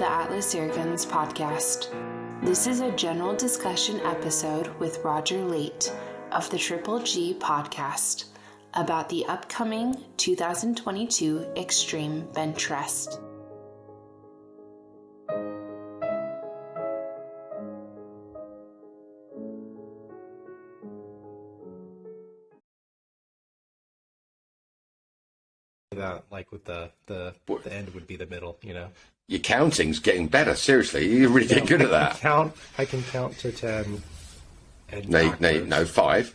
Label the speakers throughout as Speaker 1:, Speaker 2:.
Speaker 1: the Atlas Airguns Podcast. This is a general discussion episode with Roger Lait of the Triple-G Podcast about the upcoming 2022 Extreme Bench Rest.
Speaker 2: That like with the end would be the middle, you know.
Speaker 3: Your counting's getting better. Seriously, you're really getting good at that.
Speaker 2: I can count to 10. And
Speaker 3: no, five.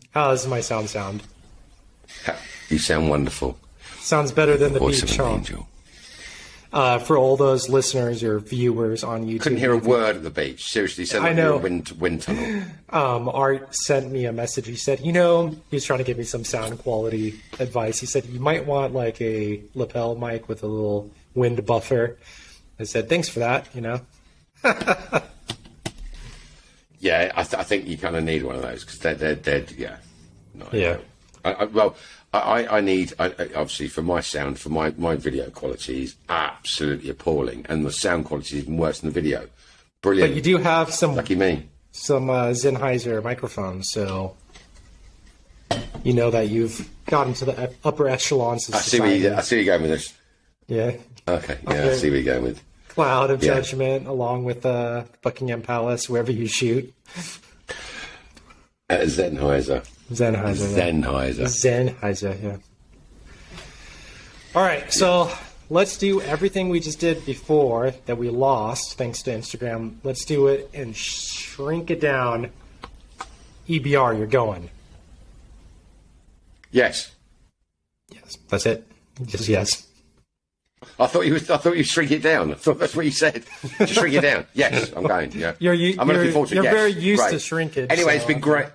Speaker 2: How does my sound?
Speaker 3: You sound wonderful.
Speaker 2: Sounds better than the
Speaker 3: Voice
Speaker 2: beach,
Speaker 3: of an
Speaker 2: huh?
Speaker 3: angel.
Speaker 2: For all those listeners or viewers on YouTube,
Speaker 3: Couldn't hear a word at the beach. Seriously, sound like you're in a wind tunnel.
Speaker 2: Art sent me a message. He said, he was trying to give me some sound quality advice. He said, you might want like a lapel mic with a little wind buffer. I said, thanks for that,
Speaker 3: Yeah, I think you kind of need one of those because they're yeah. No,
Speaker 2: yeah.
Speaker 3: I need obviously for my sound, for my video quality is absolutely appalling, and the sound quality is even worse than the video. Brilliant.
Speaker 2: But you do have some
Speaker 3: lucky me.
Speaker 2: Some Sennheiser microphones, so you know that you've gotten to the upper echelons of society.
Speaker 3: I see where you're going with this.
Speaker 2: Yeah.
Speaker 3: Okay. Yeah, I see where you're going with.
Speaker 2: Cloud of Judgment, along with Buckingham Palace, wherever you shoot.
Speaker 3: Sennheiser,
Speaker 2: yeah. All right, so let's do everything we just did before that we lost thanks to Instagram. Let's do it and shrink it down. EBR, you're going.
Speaker 3: Yes.
Speaker 2: Yes, that's it. Just yes.
Speaker 3: I thought you shrink it down. I thought that's what you said. Just shrink it down. Yes, I'm going. Yeah.
Speaker 2: I'm looking forward to it. You're very used to shrinkage.
Speaker 3: Anyway, it's been great.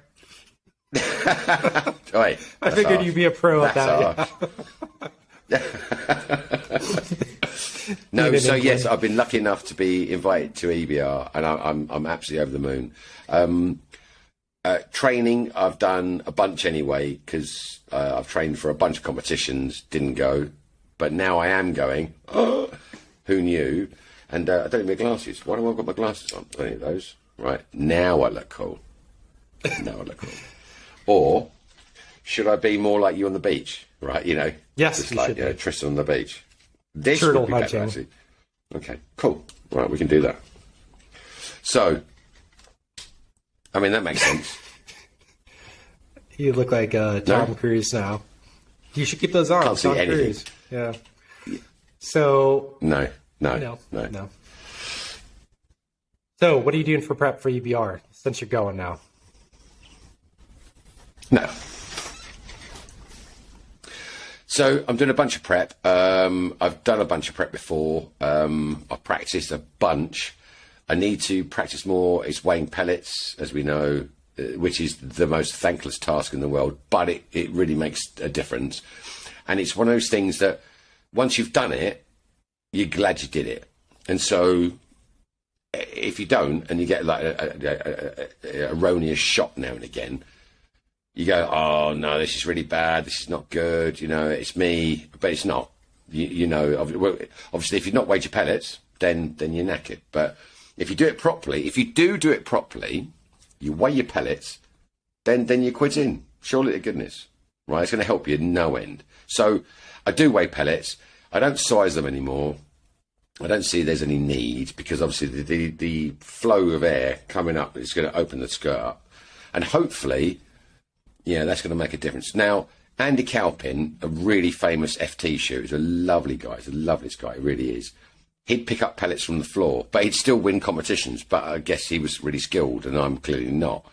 Speaker 2: I figured you'd be a pro at that.
Speaker 3: No, so yes, I've been lucky enough to be invited to EBR, and I'm absolutely over the moon. Training, I've done a bunch anyway because I've trained for a bunch of competitions, didn't go, but now I am going. Who knew? And I don't have my glasses. Why do I got my glasses on? Any of those? Right, now I look cool. Or should I be more like you on the beach? Right,
Speaker 2: Yes,
Speaker 3: just like Tristan on the beach. This would be better, actually. Okay, cool. Right, we can do that. So, I mean, that makes sense.
Speaker 2: You look like Tom Cruise now. You should keep those on.
Speaker 3: Can't see anything.
Speaker 2: Cruise. Yeah. So.
Speaker 3: No.
Speaker 2: So, what are you doing for prep for EBR since you're going now?
Speaker 3: No. So I'm doing a bunch of prep. I've done a bunch of prep before. I've practiced a bunch. I need to practice more. It's weighing pellets, as we know, which is the most thankless task in the world, but it really makes a difference. And it's one of those things that once you've done it, you're glad you did it. And so if you don't, and you get like a erroneous shot now and again, you go, oh, no, this is really bad. This is not good. It's me. But it's not. Obviously, if you've not weighed your pellets, then you're knackered. But if you do it properly, you weigh your pellets, then you quit in. Surely to goodness. Right? It's going to help you no end. So I do weigh pellets. I don't size them anymore. I don't see there's any need because obviously the flow of air coming up is going to open the skirt up. And hopefully... yeah, that's going to make a difference. Now, Andy Calpin, a really famous FT shooter, is a lovely guy. He's the loveliest guy, he really is. He'd pick up pellets from the floor, but he'd still win competitions. But I guess he was really skilled, and I'm clearly not.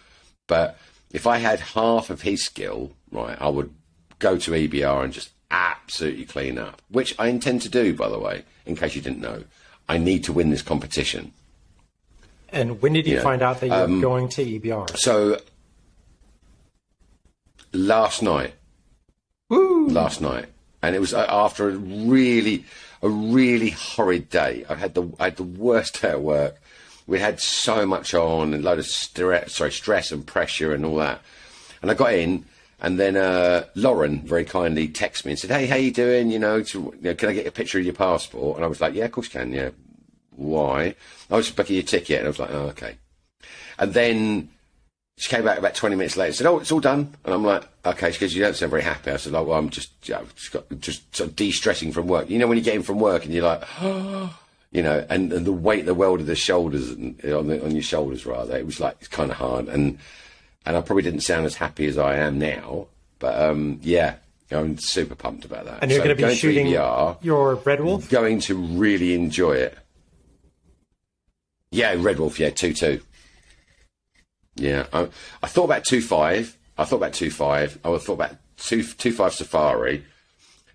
Speaker 3: But if I had half of his skill, right, I would go to EBR and just absolutely clean up, which I intend to do, by the way, in case you didn't know. I need to win this competition.
Speaker 2: And when did you find out that you were going to EBR?
Speaker 3: So... last night.
Speaker 2: Woo!
Speaker 3: Last night. And it was after a really horrid day. I had the worst day at work. We had so much on and a load of stress and pressure and all that. And I got in And then Lauren very kindly texted me and said, "Hey, how you doing? Can I get a picture of your passport?" And I was like, "Yeah, of course you can. Yeah, why?" I was just booking your ticket, and I was like, "Oh, okay." And then she came back about 20 minutes later and said, "Oh, it's all done." And I'm like, "Okay." She goes, "You don't sound very happy." I said, "Like, well, I'm just sort of de-stressing from work. You know, when you get in from work and you're like, and the weight of the world of the shoulders, on your shoulders, rather, it was like, it's kind of hard. And I probably didn't sound as happy as I am now. But, yeah, I'm super pumped about that.
Speaker 2: And you're going to be shooting your Red Wolf?
Speaker 3: Going to really enjoy it. Yeah, Red Wolf, yeah, 2.2. Yeah, I thought about 2.5. I thought about 2.5 Safari.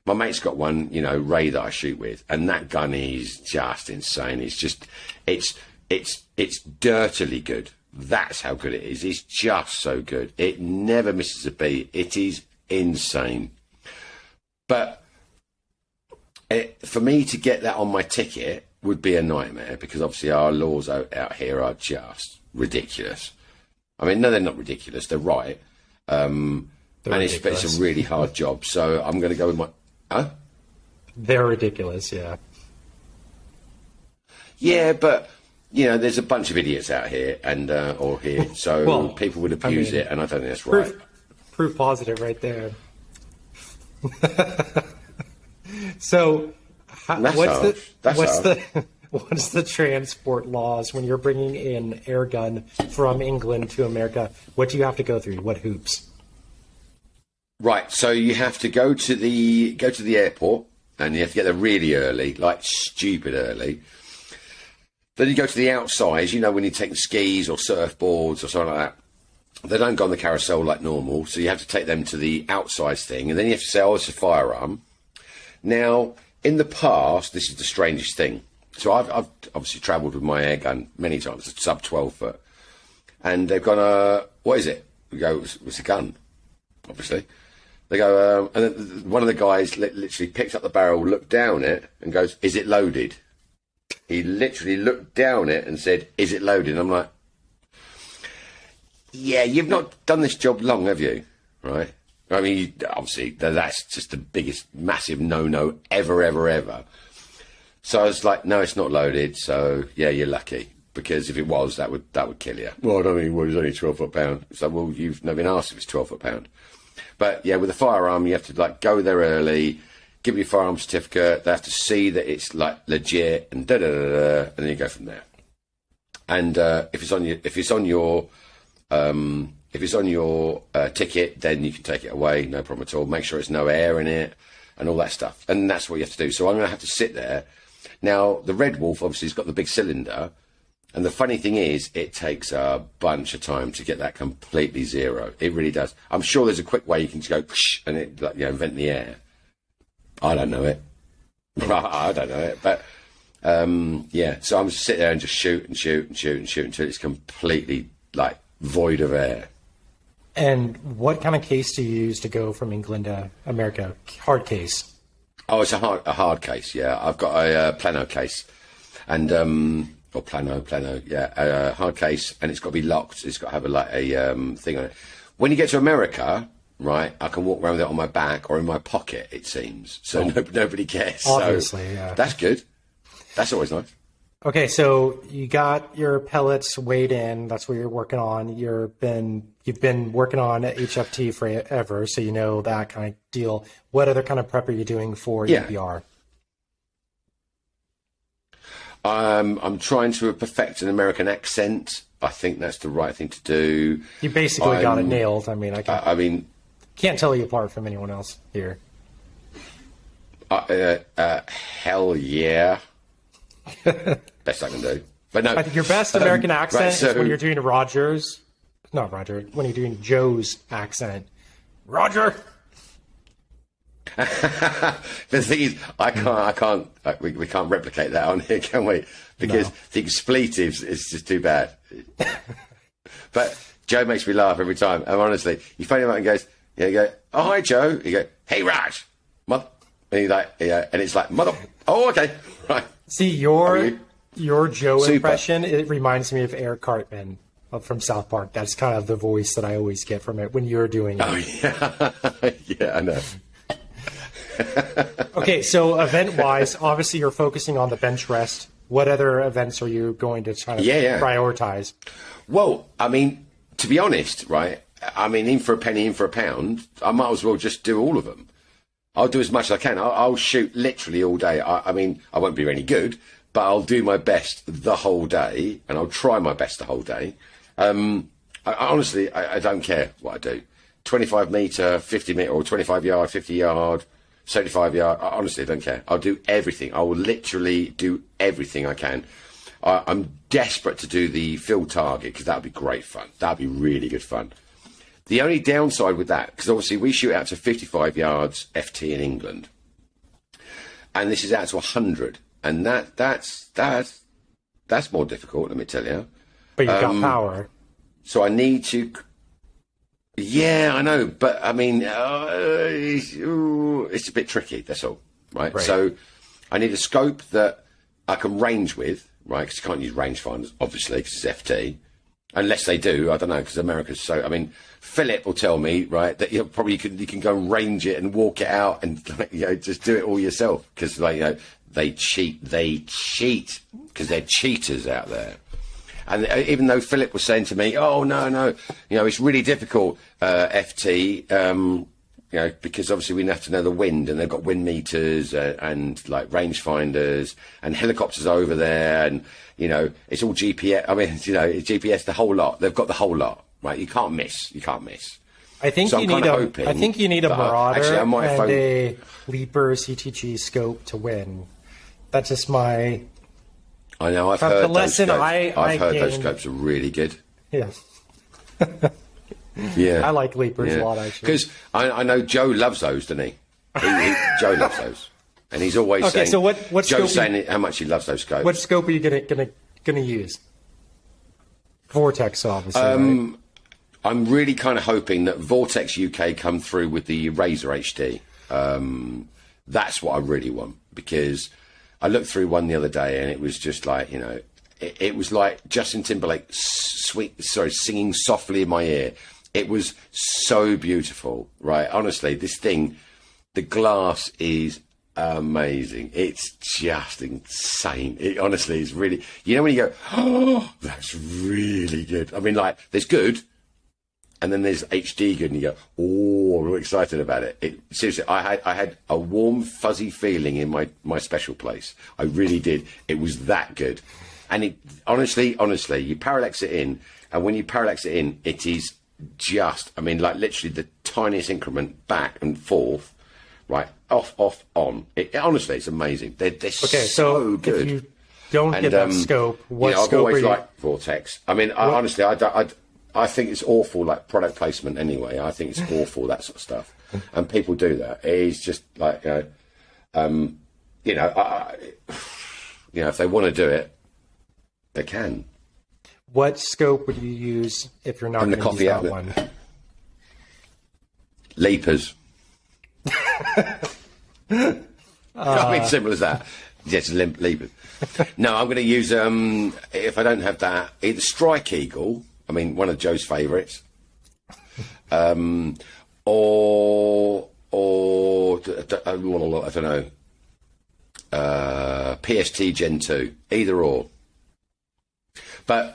Speaker 3: My mate's got one, Ray, that I shoot with, and that gun is just insane. It's just, it's dirtily good. That's how good it is. It's just so good. It never misses a beat. It is insane. But for me to get that on my ticket would be a nightmare, because obviously our laws out here are just ridiculous. I mean, no, they're not ridiculous. They're right. And it's a really hard job. So I'm going to go with my... Huh?
Speaker 2: They're ridiculous, yeah.
Speaker 3: Yeah, but, there's a bunch of idiots out here or here. So people would abuse it, and I don't think that's right.
Speaker 2: Proof positive right there. So what's the transport laws when you're bringing in air gun from England to America? What do you have to go through? What hoops?
Speaker 3: Right, so you have to go to the airport, and you have to get there really early, like stupid early. Then you go to the outside, when you take the skis or surfboards or something like that. They don't go on the carousel like normal, so you have to take them to the outside thing, and then you have to say, "Oh, it's a firearm." Now, in the past, this is the strangest thing. So I've obviously travelled with my air gun many times, it's sub 12 foot. And they've gone, "What is it?" We go, "It's a gun," obviously. They go, and then one of the guys literally picks up the barrel, looked down it, and goes, "Is it loaded?" He literally looked down it and said, "Is it loaded?" And I'm like, yeah, you've not done this job long, have you? Right? I mean, obviously, that's just the biggest, massive no-no ever. So I was like, "No, it's not loaded." So yeah, you're lucky, because if it was, that would kill you. Well, I don't mean, it's only 12 foot pound. It's like, well, you've not been asked if it's 12 foot pound. But yeah, with a firearm, you have to go there early, give your firearm certificate. They have to see that it's legit, and and then you go from there. And if it's on your ticket, then you can take it away, no problem at all. Make sure there's no air in it and all that stuff. And that's what you have to do. So I'm going to have to sit there. Now, the Red Wolf obviously has got the big cylinder. And the funny thing is, it takes a bunch of time to get that completely zero. It really does. I'm sure there's a quick way you can just go and it invent the air. I don't know it. I don't know it. But yeah, so I'm just sit there and just shoot until it's completely void of air.
Speaker 2: And what kind of case do you use to go from England to America? Hard case?
Speaker 3: Oh, it's a hard case, yeah. I've got a plano case. And, or plano, yeah. A hard case, and it's got to be locked. It's got to have a thing on it. When you get to America, right, I can walk around with it on my back or in my pocket, it seems. So nobody cares.
Speaker 2: Obviously,
Speaker 3: so
Speaker 2: yeah.
Speaker 3: That's good. That's always nice.
Speaker 2: Okay, so you got your pellets weighed in. That's what you're working on. You've been working on HFT forever, so you know that kind of deal. What other kind of prep are you doing for EBR?
Speaker 3: I'm trying to perfect an American accent. I think that's the right thing to do.
Speaker 2: You basically got it nailed. I mean, can't tell you apart from anyone else here.
Speaker 3: Hell yeah. Best I can do. But no,
Speaker 2: I think your best American accent is when you're doing when you're doing Joe's accent. Roger.
Speaker 3: The thing is, we can't replicate that on here, can we? Because the expletives is just too bad. But Joe makes me laugh every time. And honestly, you phone him up and goes, you go, "Oh, hi, Joe." You go, "Hey, Raj, mother," and he's like, yeah, and it's like, "Mother." Oh, okay, right.
Speaker 2: See, your Joe impression, it reminds me of Eric Cartman. from South Park. That's kind of the voice that I always get from it when you're doing it.
Speaker 3: Oh, yeah. Yeah, I know.
Speaker 2: Okay, so event-wise, obviously you're focusing on the bench rest. What other events are you going to try to prioritize?
Speaker 3: Well, I mean, to be honest, right, I mean, in for a penny, in for a pound, I might as well just do all of them. I'll do as much as I can. I'll shoot literally all day. I mean, I won't be any good, but I'll do my best the whole day, and I'll try my best the whole day. Honestly, I don't care what I do. 25 metre, 50 metre, or 25 yard, 50 yard, 75 yard. I honestly don't care. I'll do everything. I will literally do everything I can. I'm desperate to do the field target because that would be great fun. That would be really good fun. The only downside with that, because obviously we shoot out to 55 yards FT in England, and this is out to 100, and that's more difficult. Let me tell you.
Speaker 2: But you've got power.
Speaker 3: So I need to. Yeah, I know, but I mean, it's a bit tricky. That's all, right? So I need a scope that I can range with, right? Because you can't use rangefinders, obviously, because it's FT. Unless they do, I don't know, because America's so. I mean, Philip will tell me, right, that you can go and range it and walk it out and just do it all yourself because they cheat because they're cheaters out there. And even though Philip was saying to me, "Oh no, it's really difficult FT." Because obviously we have to know the wind, and they've got wind meters and like rangefinders and helicopters over there, and it's all GPS. I mean, it's GPS, the whole lot. They've got the whole lot, right? You can't miss.
Speaker 2: I think
Speaker 3: so
Speaker 2: you need a Marauder and a Leaper CTG scope to win. That's just my.
Speaker 3: I know. I've heard those scopes.
Speaker 2: I've
Speaker 3: heard those scopes are really good.
Speaker 2: Yeah.
Speaker 3: Yeah,
Speaker 2: I like Leapers a lot, actually.
Speaker 3: Because I know Joe loves those, doesn't he? Joe loves those, and he's always saying.
Speaker 2: So what
Speaker 3: Joe's saying how much he loves those scopes.
Speaker 2: What scope are you gonna use? Vortex, obviously. Right?
Speaker 3: I'm really kind of hoping that Vortex UK come through with the Razor HD. That's what I really want, because I looked through one the other day and it was just like it was like Justin Timberlake singing softly in my ear. It was so beautiful, right? Honestly, this thing, the glass is amazing. It's just insane. It honestly is really, when you go, oh, that's really good. I mean, like, there's good, and then there's HD good, and you go, oh, I'm really excited about it. Seriously, I had a warm, fuzzy feeling in my special place. I really did. It was that good. And it honestly, you parallax it in, and when you parallax it in, it is just, I mean, like literally the tiniest increment back and forth, right? Off, on. Honestly, it's amazing. They're so good.
Speaker 2: If you don't get that scope, what scope
Speaker 3: I've always
Speaker 2: are you...
Speaker 3: liked Vortex. I mean, honestly, I think it's awful, like product placement anyway. I think it's awful, that sort of stuff. And people do that. It's just like, if they want to do it, they can.
Speaker 2: What scope would you use if you're not going to use that one?
Speaker 3: Leapers. I mean, simple as that. Yes, leapers. No, I'm going to use, if I don't have that, either Strike Eagle, I mean, one of Joe's favourites, or I don't know, PST Gen 2, either or. But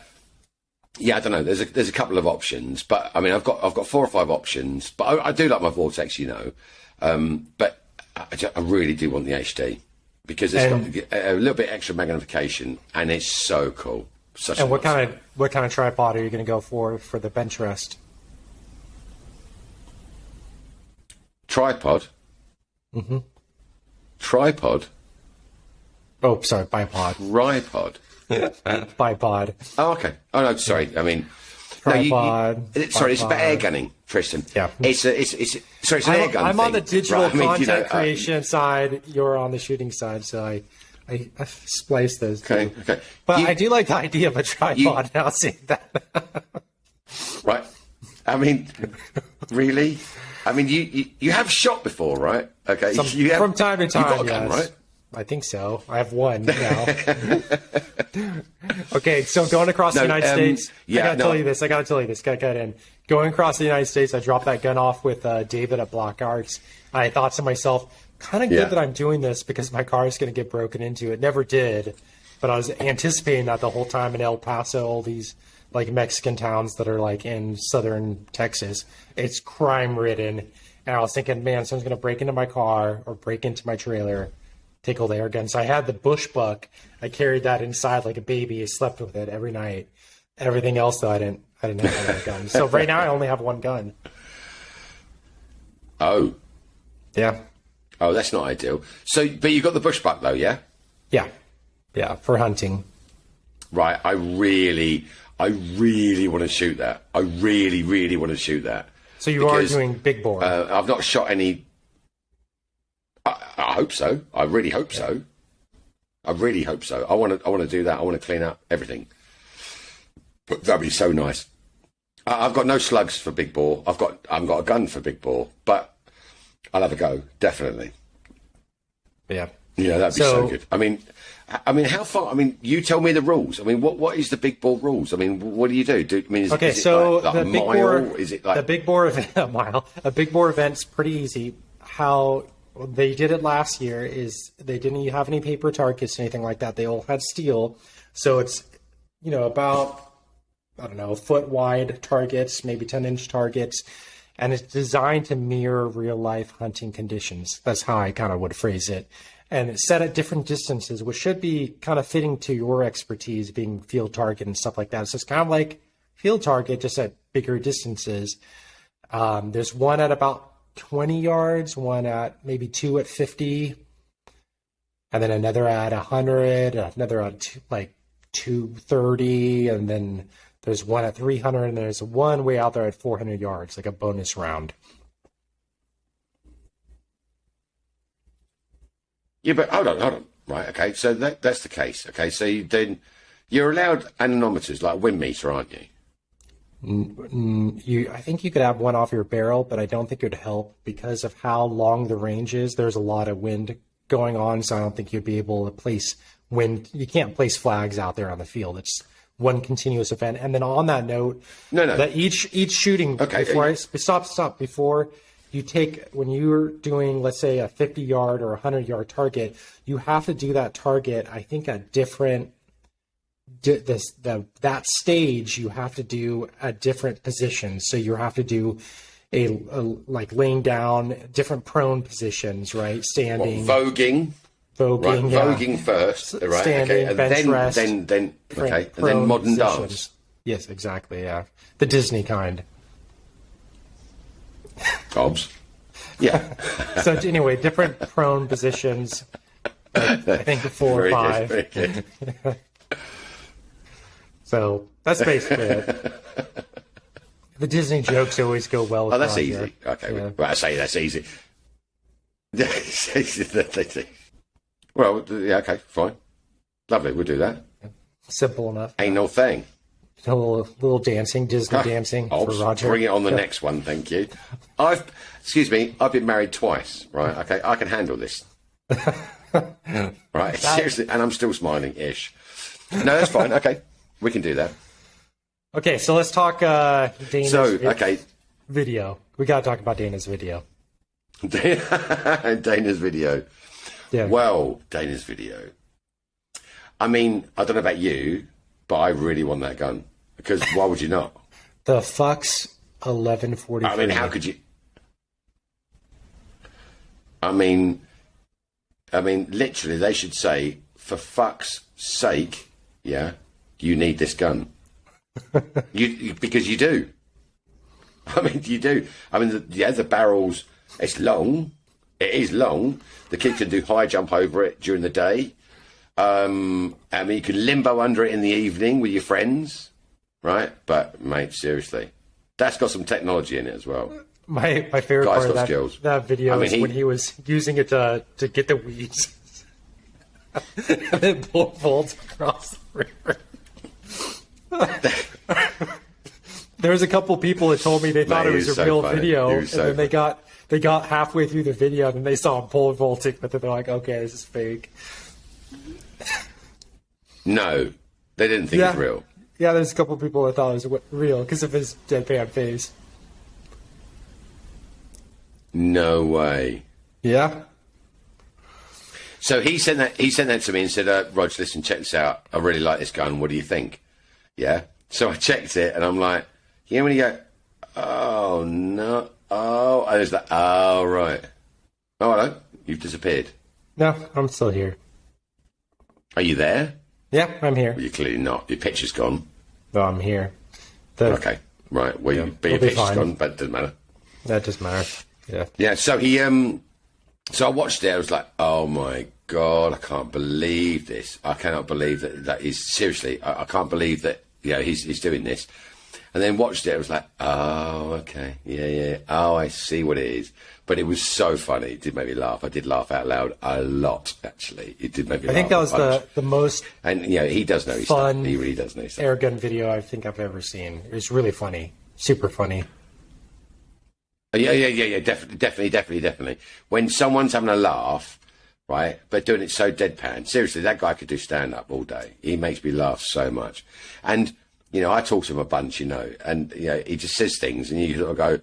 Speaker 3: yeah, I don't know. There's a couple of options, but I mean, I've got 4 or 5 options. But I do like my Vortex, but I really do want the HD because it's got a little bit extra magnification, and it's so cool.
Speaker 2: What kind of tripod are you going to go for the bench rest?
Speaker 3: Tripod.
Speaker 2: Mm-hmm.
Speaker 3: Tripod.
Speaker 2: Oh, sorry, bipod.
Speaker 3: Tripod.
Speaker 2: Bipod.
Speaker 3: Oh, okay. Oh no, sorry. I mean,
Speaker 2: tripod.
Speaker 3: Sorry, it's about air gunning, Tristan.
Speaker 2: Yeah.
Speaker 3: It's an air gun.
Speaker 2: I'm
Speaker 3: thing,
Speaker 2: on the digital
Speaker 3: right?
Speaker 2: content creation side. You're on the shooting side, so I spliced those.
Speaker 3: Okay.
Speaker 2: But I do like the idea of a tripod. Now seeing that.
Speaker 3: Right. I mean, really? I mean, you have shot before, right? Okay.
Speaker 2: From time to time,
Speaker 3: you've got a gun,
Speaker 2: yes.
Speaker 3: right?
Speaker 2: I think so. I have one now. Okay, so going across the United States, I gotta tell you this. Got in. Going across the United States, I dropped that gun off with David at Black Arts. I thought to myself, kind of good that I'm doing this because my car is going to get broken into. It never did, but I was anticipating that the whole time in El Paso, all these like Mexican towns that are like in southern Texas. It's crime ridden. And I was thinking, man, someone's going to break into my car or break into my trailer, take all the air guns. So I had the bush buck. I carried that inside like a baby. I slept with it every night. Everything else, though, I didn't have any guns. So right now I only have one gun.
Speaker 3: Oh.
Speaker 2: Yeah.
Speaker 3: Oh, that's not ideal. So, but you got the bush buck, though, yeah?
Speaker 2: Yeah. Yeah, for hunting.
Speaker 3: Right. I really want to shoot that. I really want to shoot that.
Speaker 2: So you are doing big bore.
Speaker 3: I've not shot any. I hope so. I really hope so. I really hope so. I want to do that. I want to clean up everything. But that'd be so nice. I've got no slugs for big bore. I've got a gun for big bore, but I'll have a go, definitely.
Speaker 2: Yeah.
Speaker 3: Yeah, that'd be so good. I mean, how far? I mean, you tell me the rules. I mean, what is the big bore rules? I mean, what do you do? Is it like a mile? Is it like
Speaker 2: the big bore event? A mile. A big bore event's pretty easy. How they did it last year is they didn't have any paper targets or anything like that. They all had steel, so it's about a foot wide targets, maybe 10-inch targets, and it's designed to mirror real life hunting conditions. That's how I kind of would phrase it. And it's set at different distances, which should be kind of fitting to your expertise, being field target and stuff like that. So it's kind of like field target, just at bigger distances. There's one at about 20 yards, one at maybe 2 at 50, and then another at 100, another at like 230, and then there's one at 300, and there's one way out there at 400 yards, like a bonus round.
Speaker 3: Yeah, but hold on. Right, okay, so that's the case. Okay, so then you're allowed anemometers, like a wind meter, aren't you?
Speaker 2: I think you could have one off your barrel, but I don't think it would help because of how long the range is. There's a lot of wind going on, so I don't think you'd be able to place wind. You can't place flags out there on the field. It's one continuous event. And then on that note, that each shooting, before you take, when you're doing, let's say, a 50-yard or 100-yard target, you have to do that target, I think, at different, that stage you have to do at different positions. So you have to do a like laying down, different prone positions, right? Standing.
Speaker 3: Voguing. Right,
Speaker 2: yeah.
Speaker 3: voguing first, right?
Speaker 2: Standing,
Speaker 3: okay,
Speaker 2: bench rest.
Speaker 3: Then okay, and then modern
Speaker 2: positions.
Speaker 3: dance.
Speaker 2: Yes, exactly. Yeah, the Disney kind.
Speaker 3: Cobbs. Yeah.
Speaker 2: So anyway, different prone positions. Like, I think 4 or 5.
Speaker 3: Very good.
Speaker 2: So that's basically it. The Disney jokes always go well with
Speaker 3: that's
Speaker 2: Roger.
Speaker 3: easy. Okay,
Speaker 2: yeah.
Speaker 3: well, I say that's easy. Well, yeah, okay, fine. Lovely, we'll do that.
Speaker 2: Simple enough.
Speaker 3: Ain't no thing.
Speaker 2: A little dancing, Disney dancing for Roger.
Speaker 3: Bring it on the next one, thank you. I've been married twice, right? Okay, I can handle this. Right, seriously, and I'm still smiling-ish. No, that's fine, okay. We can do that.
Speaker 2: Okay, so let's talk Dana's video. We got to talk about Dana's video.
Speaker 3: Dana's video.
Speaker 2: Yeah.
Speaker 3: Well, Dana's video. I mean, I don't know about you, but I really want that gun. Because why would you not?
Speaker 2: The Fox 1143.
Speaker 3: I mean, how could you? I mean, literally, they should say, for fuck's sake, yeah, you need this gun. Because you do. I mean, you do. I mean, the barrels, it's long. It is long. The kid can do high jump over it during the day. I mean, you can limbo under it in the evening with your friends, right? But, mate, seriously, that's got some technology in it as well.
Speaker 2: My favorite part of that video is when he was using it to get the weeds. And then bolts across the river. There was a couple people that told me they thought it was a real video, and then
Speaker 3: funny.
Speaker 2: they got halfway through the video, and then they saw him pole vaulting, but then they're like, okay, this is fake.
Speaker 3: No, they didn't think it was real.
Speaker 2: Yeah, there's a couple people that thought it was real because of his deadpan face.
Speaker 3: No way.
Speaker 2: Yeah.
Speaker 3: So he sent that to me and said, Rog, listen, check this out. I really like this gun. What do you think? Yeah. So I checked it and I'm like, you know when you go, oh, no, oh, and it's like, oh, right. Oh, hello, you've disappeared.
Speaker 2: No, I'm still here.
Speaker 3: Are you there?
Speaker 2: Yeah, I'm here.
Speaker 3: Well, you're clearly not. Your picture's gone.
Speaker 2: No, I'm here.
Speaker 3: Okay, right. Well, your picture's gone, but it doesn't matter.
Speaker 2: That doesn't matter. Yeah.
Speaker 3: Yeah, so he, so I watched it. I was like, oh, my God, I can't believe this. I cannot believe that is, seriously, I can't believe that, he's doing this. And then watched it. I was like, oh, okay. Yeah. Oh, I see what it is. But it was so funny. It did make me laugh. I did laugh out loud a lot, actually. It did make me laugh.
Speaker 2: I think that was the most
Speaker 3: and, he does know his
Speaker 2: fun
Speaker 3: stuff. He really does know his stuff.
Speaker 2: airgun video I think I've ever seen. It was really funny. Super funny.
Speaker 3: Yeah. Definitely. When someone's having a laugh, right, but doing it so deadpan. Seriously, that guy could do stand-up all day. He makes me laugh so much. And, I talk to him a bunch, and, he just says things, and you sort of go,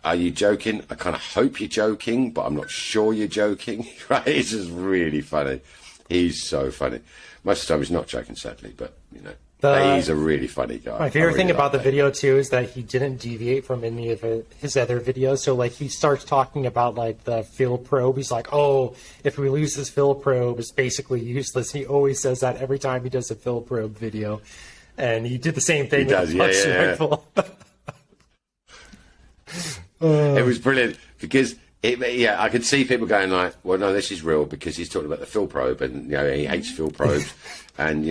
Speaker 3: are you joking? I kind of hope you're joking, but I'm not sure you're joking, right? It's just really funny. He's so funny. Most of the time he's not joking, sadly, but, he's a really funny guy.
Speaker 2: My favorite thing about the video, too, is that he didn't deviate from any of his other videos. So, he starts talking about, the fill probe. He's like, oh, if we lose this fill probe, it's basically useless. He always says that every time he does a fill probe video. And he did the same thing with the Punch rifle.
Speaker 3: It was brilliant because I could see people going like, well, no, this is real because he's talking about the fill probe and, he hates fill probes and,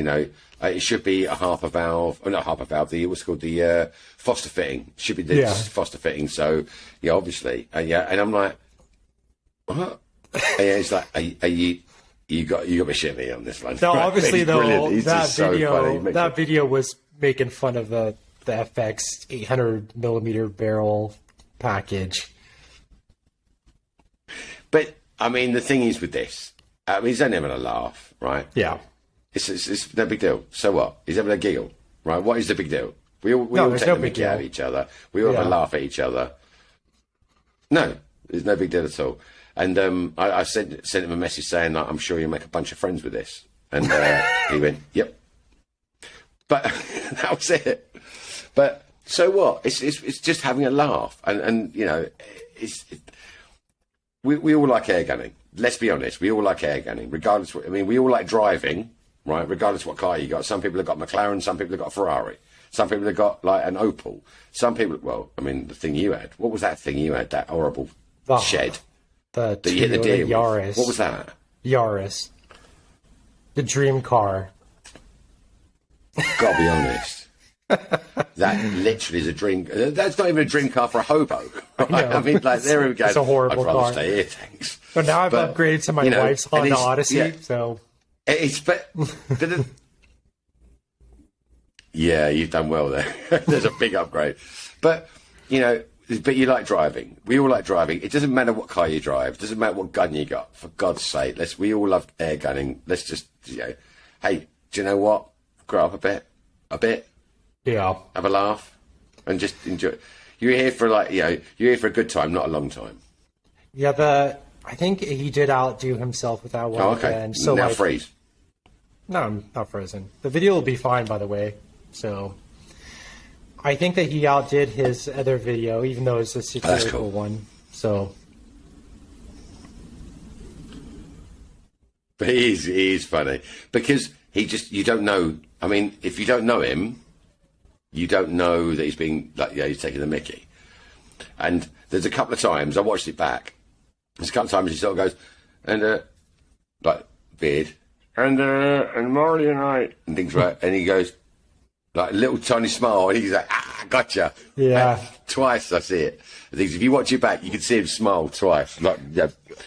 Speaker 3: it should be a half a valve, or not half a valve, what's called the Foster fitting. It should be the Foster fitting. So, obviously. And I'm like, what? And it's like, you got me shitting me on this one.
Speaker 2: No, obviously, though,
Speaker 3: that
Speaker 2: video was making fun of the FX 800 millimeter barrel package.
Speaker 3: But, the thing is with this, he's only having a laugh, right?
Speaker 2: Yeah.
Speaker 3: It's no big deal. So what? He's having a giggle, right? What is the big deal? We all take the mickey out of each other. We all have a laugh at each other. No, there's no big deal at all. And I sent him a message saying, I'm sure you'll make a bunch of friends with this. And he went, yep. But that was it. But so what? It's just having a laugh. And we all like air gunning. Let's be honest. We all like air gunning, regardless. We all like driving, right? Regardless of what car you got. Some people have got McLaren. Some people have got a Ferrari. Some people have got an Opel. Some people, the thing you had. What was that thing you had? That horrible shed.
Speaker 2: That
Speaker 3: you hit the deer
Speaker 2: Yaris.
Speaker 3: With. What was that?
Speaker 2: Yaris. The dream car.
Speaker 3: Gotta be honest. That literally is a dream. That's not even a dream car for a hobo. Right? There we go.
Speaker 2: It's a horrible
Speaker 3: I'd rather
Speaker 2: car.
Speaker 3: stay here, thanks.
Speaker 2: But now I've upgraded to my wife's Honda Odyssey, so...
Speaker 3: Yeah, you've done well there. There's a big upgrade. But you like driving. We all like driving. It doesn't matter what car you drive. It doesn't matter what gun you got. For God's sake, we all love air gunning. Let's just, hey, do you know what? Grow up a bit.
Speaker 2: Yeah.
Speaker 3: Have a laugh and just enjoy it. You're here for you're here for a good time, not a long time.
Speaker 2: Yeah, I think he did outdo himself with that one.
Speaker 3: Oh, okay.
Speaker 2: And so
Speaker 3: now freeze.
Speaker 2: No, I'm not frozen. The video will be fine, by the way. So I think that he outdid his other video, even though it's a satirical one. So,
Speaker 3: but he is funny because you don't know. If you don't know him, you don't know that he's being he's taking the mickey. And there's a couple of times I watched it back. There's a couple of times he sort of goes and beard and Marley and I and things, right? And he goes a little tiny smile, and he's like, gotcha.
Speaker 2: Yeah.
Speaker 3: And twice I see it. If you watch it back, you can see him smile twice.
Speaker 2: I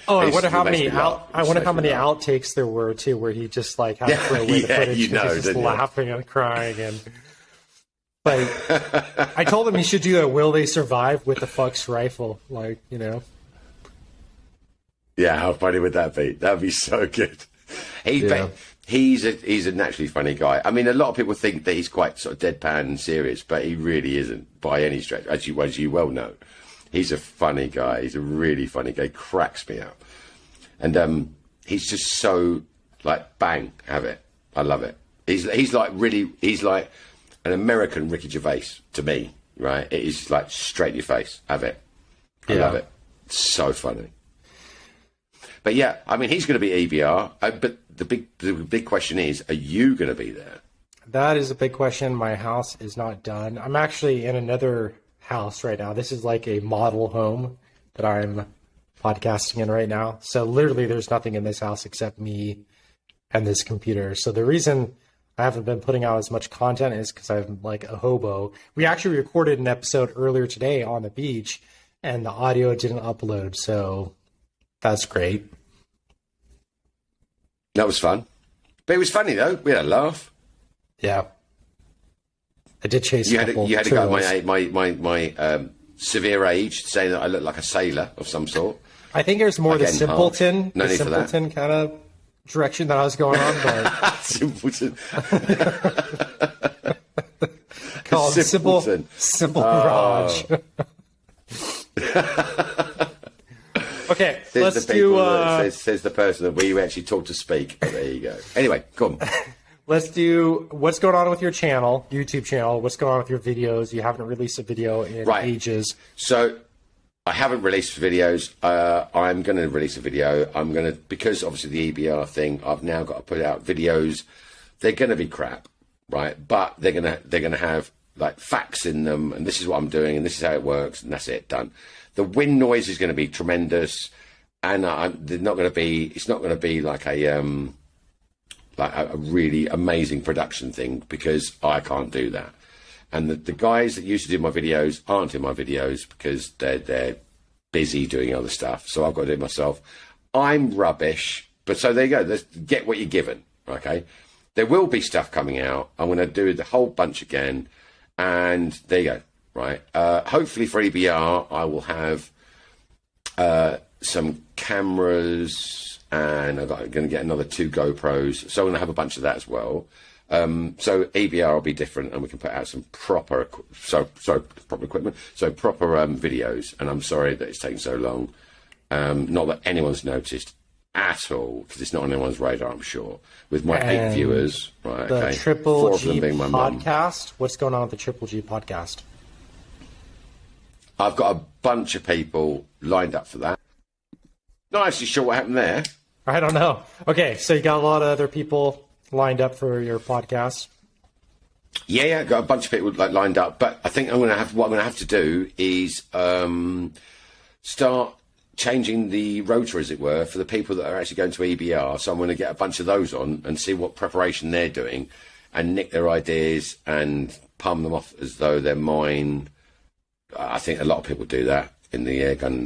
Speaker 2: wonder how many outtakes there were too, where he just had to throw away the footage,
Speaker 3: just
Speaker 2: laughing and crying and. Like, I told him he should do a Will They Survive with the Fox rifle. Like, you know.
Speaker 3: Yeah, how funny would that be? That'd be so good. He's a naturally funny guy. I mean, a lot of people think that he's quite sort of deadpan and serious, but he really isn't by any stretch, as you well know. He's a funny guy. He's a really funny guy. He cracks me up. And he's just so, like, bang, have it. I love it. He's like an American Ricky Gervais to me, right? It is like straight in your face. Have it. I love it. It's so funny. But yeah, I mean, he's going to be EBR. But the big question is, are you going to be there?
Speaker 2: That is a big question. My house is not done. I'm actually in another house right now. This is like a model home that I'm podcasting in right now. So literally there's nothing in this house except me and this computer. So the reason I haven't been putting out as much content is because I'm like a hobo. We actually recorded an episode earlier today on the beach and the audio didn't upload. So that's great.
Speaker 3: That was fun. But it was funny though. We had a laugh.
Speaker 2: Yeah. I did chase
Speaker 3: you had to go at my severe age, saying that I look like a sailor of some sort.
Speaker 2: I think there's more the simpleton,
Speaker 3: no need for that.
Speaker 2: Kind of direction that I was going on, but
Speaker 3: simpleton.
Speaker 2: Called Simple Raj. Okay,
Speaker 3: says the person that we actually taught to speak. Oh, there you go. Anyway, come on.
Speaker 2: Let's do what's going on with your channel, YouTube channel. What's going on with your videos? You haven't released a video in ages.
Speaker 3: So I haven't released videos. I'm going to release a video. Because obviously the EBR thing, I've now got to put out videos. They're going to be crap, right? But they're going to have like facts in them, and this is what I'm doing, and this is how it works, and that's it, done. The wind noise is going to be tremendous, and it's not going to be like a really amazing production thing, because I can't do that. And the guys that used to do my videos aren't in my videos because they're busy doing other stuff. So I've got to do it myself. I'm rubbish. But so there you go. Let's get what you're given. Okay. There will be stuff coming out. I'm going to do the whole bunch again. And there you go. Right. Hopefully for EBR, I will have some cameras, and I'm going to get another 2 GoPros. So I'm going to have a bunch of that as well. So EBR will be different, and we can put out some proper equipment, so proper videos. And I'm sorry that it's taken so long. Not that anyone's noticed at all, because it's not on anyone's radar, I'm sure. With my 8 viewers, right?
Speaker 2: The
Speaker 3: okay,
Speaker 2: Triple-G Podcast. What's going on with the Triple-G Podcast?
Speaker 3: I've got a bunch of people lined up for that. Not actually sure what happened there.
Speaker 2: I don't know. Okay, so you got a lot of other people lined up for your podcast?
Speaker 3: Yeah, got a bunch of people like lined up, but I think what I'm gonna have to do is start changing the rota, as it were, for the people that are actually going to EBR. So I'm going to get a bunch of those on and see what preparation they're doing, and nick their ideas and palm them off as though they're mine. I think a lot of people do that in the Airgun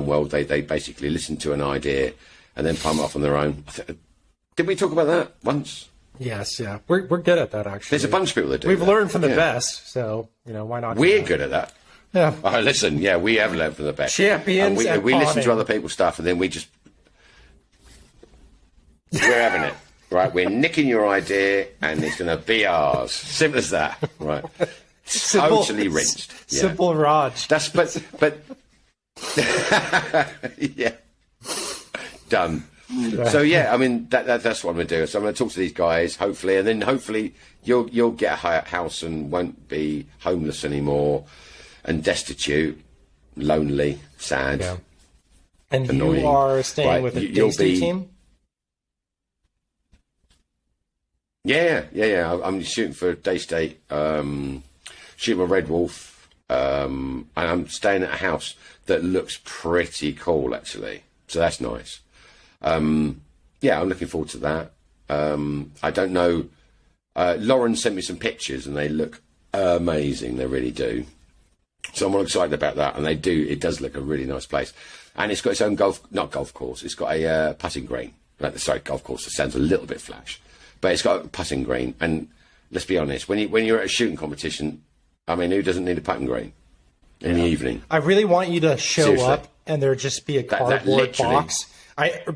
Speaker 3: world. They basically listen to an idea and then palm it off on their own. Did we talk about that once?
Speaker 2: Yes, yeah. We're good at that, actually.
Speaker 3: There's a bunch of people that do
Speaker 2: We've
Speaker 3: that.
Speaker 2: learned from the best, so, why not?
Speaker 3: We're good at that.
Speaker 2: Yeah.
Speaker 3: Oh, listen, yeah, we have learned from the best.
Speaker 2: Champions
Speaker 3: and we listen to other people's stuff, and then we're having it, right? We're nicking your idea, and it's going to be ours. Simple as that, right? Totally rinsed. Yeah.
Speaker 2: Simple Raj.
Speaker 3: But yeah, done. So yeah, I mean that's what I'm going to do. So I'm going to talk to these guys, hopefully, and then hopefully you'll get a house and won't be homeless anymore and destitute, lonely, sad.
Speaker 2: Yeah. And
Speaker 3: annoying.
Speaker 2: You are staying with a Daysty team?
Speaker 3: Yeah. I'm shooting for Daystate, shooting a Red Wolf, and I'm staying at a house that looks pretty cool, actually. So that's nice. Yeah, I'm looking forward to that. I don't know. Lauren sent me some pictures, and they look amazing. They really do. So I'm all excited about that, and they do. It does look a really nice place, and it's got its own golf course. It's got a putting green. Sorry, golf course. It sounds a little bit flash, but it's got a putting green, and let's be honest. When you're at a shooting competition, I mean, who doesn't need a putting green in the evening?
Speaker 2: I really want you to show
Speaker 3: Seriously.
Speaker 2: up and there just be a cardboard
Speaker 3: literally-
Speaker 2: box.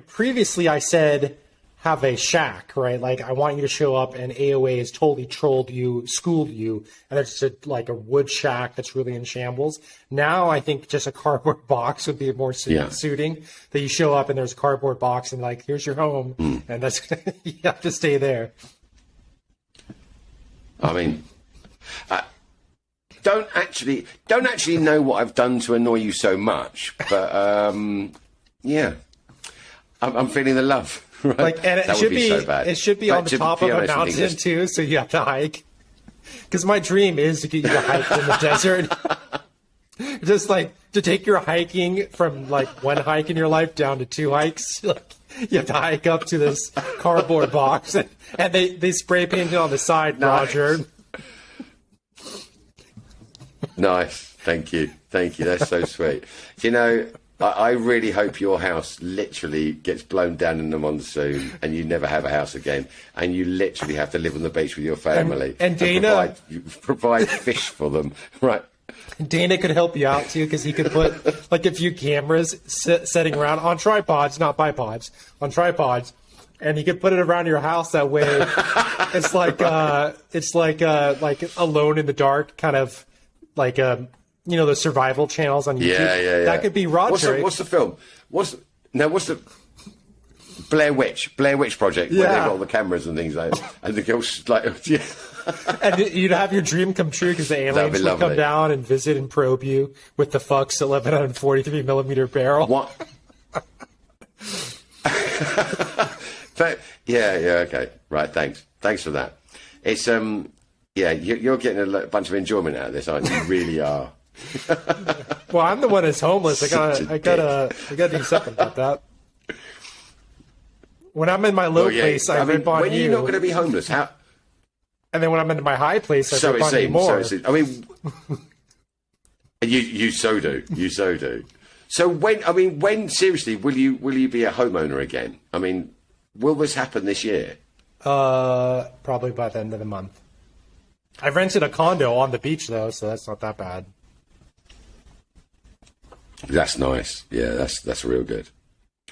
Speaker 2: Previously I said have a shack, right? Like I want you to show up and AOA has totally trolled you, schooled you, and it's just like a wood shack that's really in shambles. Now I think just a cardboard box would be more suiting. That you show up and there's a cardboard box and like here's your home, and that's you have to stay there.
Speaker 3: I mean, don't actually know what I've done to annoy you so much, but yeah, I'm feeling the love. Right?
Speaker 2: Like, and it
Speaker 3: that
Speaker 2: should
Speaker 3: would be so bad.
Speaker 2: It should be
Speaker 3: But
Speaker 2: on the
Speaker 3: to
Speaker 2: top
Speaker 3: be
Speaker 2: of a
Speaker 3: honest, I think
Speaker 2: mountain too, so you have to hike. Because my dream is to get you to hike in the desert. Just like to take your hiking from like one hike in your life down to 2 hikes. Like, you have to hike up to this cardboard box, and they spray paint it on the side,
Speaker 3: Nice.
Speaker 2: Roger.
Speaker 3: Nice. Thank you. That's so sweet. You know, I really hope your house literally gets blown down in the monsoon and you never have a house again and you literally have to live on the beach with your family
Speaker 2: And Dana...
Speaker 3: provide fish for them. Right.
Speaker 2: Dana could help you out too, because he could put like a few cameras setting around on tripods, not bipods, on tripods, and he could put it around your house. That way, it's like Alone in the Dark, kind of like the survival channels on YouTube.
Speaker 3: Yeah.
Speaker 2: That could be Roger.
Speaker 3: What's the film? What's the Blair Witch Project? Where they've got all the cameras and things like that, and the girls like yeah.
Speaker 2: And you'd have your dream come true because the aliens would come down and visit and probe you with the Fuchs 1143 millimeter barrel.
Speaker 3: What? But, yeah, okay, right. Thanks for that. It's you're getting a bunch of enjoyment out of this, aren't you? You really are.
Speaker 2: Well, I'm the one that's homeless. I gotta do something about that. When I'm in my low place, I rip on you.
Speaker 3: When are you not going to be homeless? How?
Speaker 2: And then when I'm in my high place, I rip on you more.
Speaker 3: I mean, you so do. You so do. So when seriously will you be a homeowner again? I mean, will this happen this year?
Speaker 2: Probably by the end of the month. I rented a condo on the beach though, so that's not that bad.
Speaker 3: That's nice. Yeah, that's real good.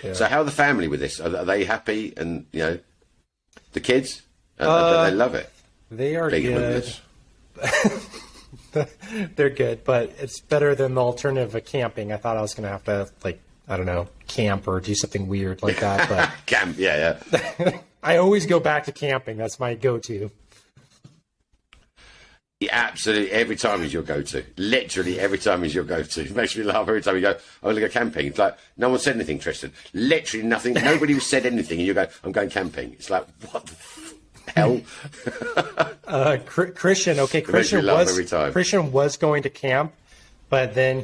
Speaker 3: Yeah. So how are the family with this? Are they happy? And the kids, they love it.
Speaker 2: They are good. They're good, but it's better than the alternative of camping. I thought I was going to have to camp or do something weird like that. But
Speaker 3: camp, yeah.
Speaker 2: I always go back to camping. That's my go-to.
Speaker 3: Yeah, absolutely. Every time is your go-to. Literally every time is your go-to. It makes me laugh every time you go, I'm going to go camping. It's like, no one said anything, Tristan. Literally nothing. Nobody said anything. And you go, I'm going camping. It's like, what the hell?
Speaker 2: Christian was going to camp, but then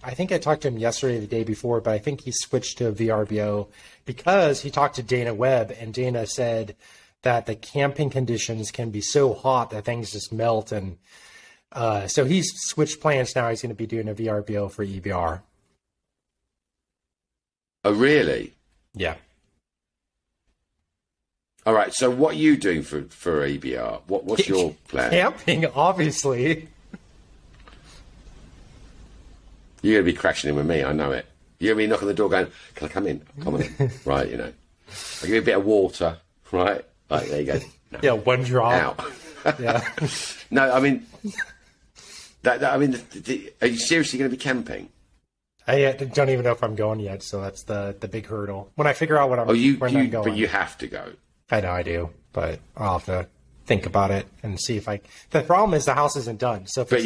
Speaker 2: I think I talked to him yesterday or the day before, but I think he switched to VRBO because he talked to Dana Webb, and Dana said that the camping conditions can be so hot that things just melt. And so he's switched plans now. He's going to be doing a VRBO for EBR.
Speaker 3: Oh, really?
Speaker 2: Yeah.
Speaker 3: All right. So what are you doing for EBR? What's your plan?
Speaker 2: Camping, obviously.
Speaker 3: You're going to be crashing in with me. I know it. You're going to be knocking on the door going, can I come in? Come on in. Right, I'll give you a bit of water. Right. Right, there you go. No.
Speaker 2: Yeah, one drop.
Speaker 3: Out.
Speaker 2: Yeah.
Speaker 3: No, I mean, are you seriously going to be camping?
Speaker 2: I don't even know if I'm going yet, so that's the big hurdle. When I figure out what I'm going.
Speaker 3: But you have to go.
Speaker 2: I know I do, but I'll have to think about it and see if I. The problem is the house isn't done, so if it's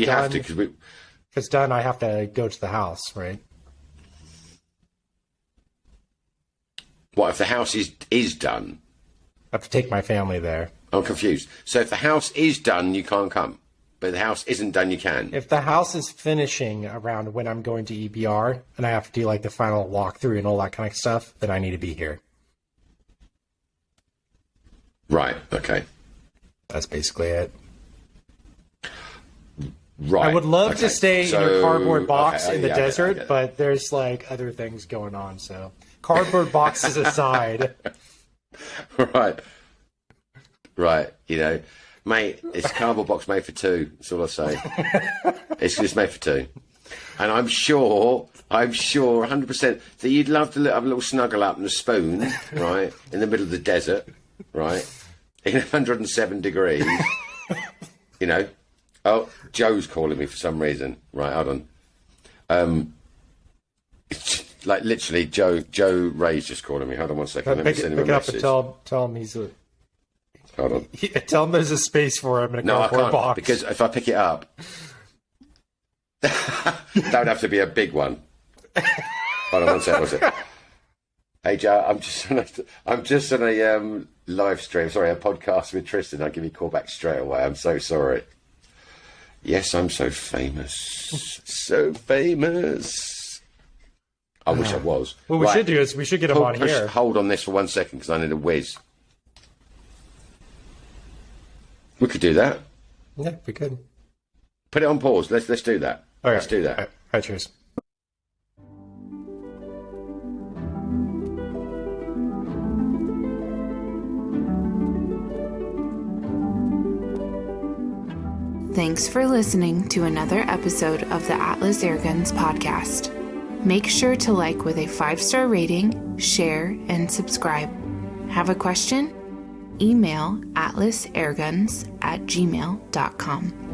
Speaker 2: done, I have to go to the house, right?
Speaker 3: What if the house is done?
Speaker 2: I have to take my family there.
Speaker 3: I'm confused. So if the house is done, you can't come. But if the house isn't done, you can.
Speaker 2: If the house is finishing around when I'm going to EBR and I have to do like the final walkthrough and all that kind of stuff, then I need to be here.
Speaker 3: Right. Okay.
Speaker 2: That's basically it.
Speaker 3: Right.
Speaker 2: I would love to stay in your cardboard box in the desert, but there's like other things going on. So cardboard boxes aside.
Speaker 3: Right. Mate, it's a cardboard box made for two. That's all I say. It's just made for two. And I'm sure, 100%, that you'd love to have a little snuggle up and a spoon, right, in the middle of the desert, right, in 107 degrees, you know. Oh, Joe's calling me for some reason. Right, hold on. Like, literally, Joe Ray's just calling me. Hold on one second. Let me send him a message.
Speaker 2: Tell him he's a...
Speaker 3: Hold on.
Speaker 2: Tell him there's a space for him in a cardboard box.
Speaker 3: Because if I pick it up... that would have to be a big one. Hold on one second. Hey Joe, I'm just on a live stream. Sorry, a podcast with Tristan. I'll give you a call back straight away. I'm so sorry. Yes, I'm so famous. So famous. I wish I was.
Speaker 2: What we should do is we should get him on here.
Speaker 3: Hold on this for 1 second because I need a whiz. We could do that.
Speaker 2: Yeah, we could.
Speaker 3: Put it on pause. Let's do that.
Speaker 2: Okay.
Speaker 3: Let's do that.
Speaker 2: All right, cheers.
Speaker 1: Thanks for listening to another episode of the Atlas Airguns Podcast. Make sure to like with a 5-star rating, share, and subscribe. Have a question? Email atlasairguns@gmail.com.